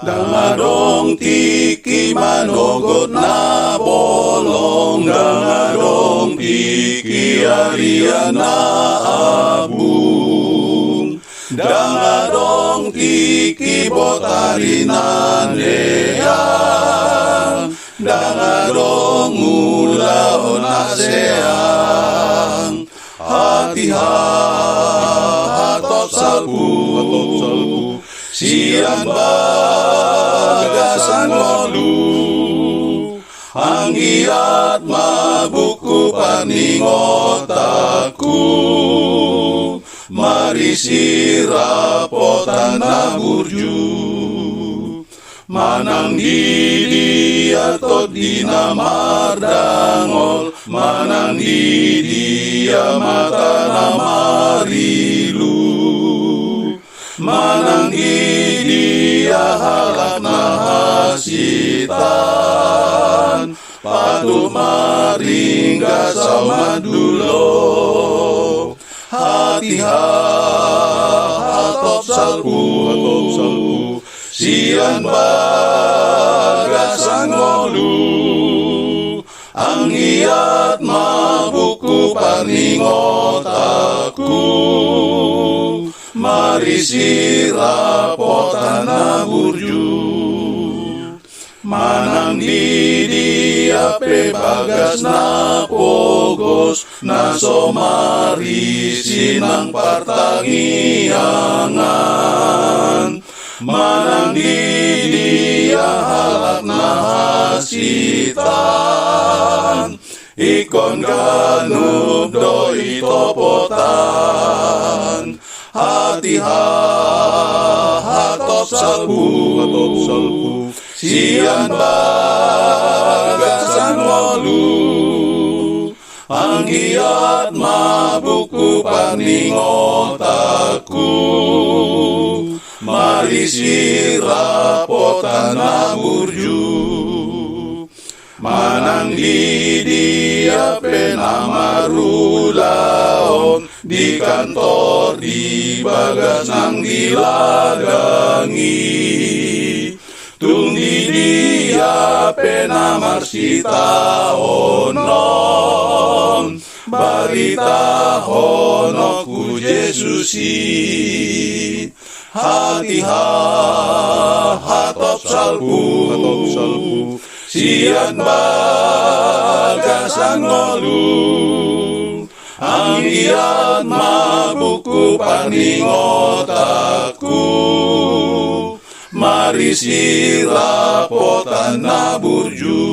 Dangadong tiki manogot na bolong, dangadong tiki arian na abung, dangadong tiki botari na neang, dangadong ulaon aseang, hati hatot salpu, sian bagasan ngolu, anggiat mabuku paningotaku, mari sirapotan naburju, manang didi atot dina mardangol, manang didi mata namarilu, manang didi halak nahasitan, patu maringga sama dulo, hati hatop salpu, sian bagasan ngolu, anggiat mabuku paningotaku, mari sirapotan naburju, manang didi ape bagas na pogos, na somari sinang partangiangan, manang didi halak nahasitan, ikon ganub doi topotan, hati hatop salpu, sian bagasan ngolu, anggiat mabuku paningotaku, mari sirapotan naburju, manang didi ape namarulaon, di kantor di bagas nang dilagangi, tung didi ape namarsita onon, barita hono ku Yesusi, hati hatop salpu, sian bagasan ngolu, anggiat mabuku paningotaku, mari sirapotan naburju.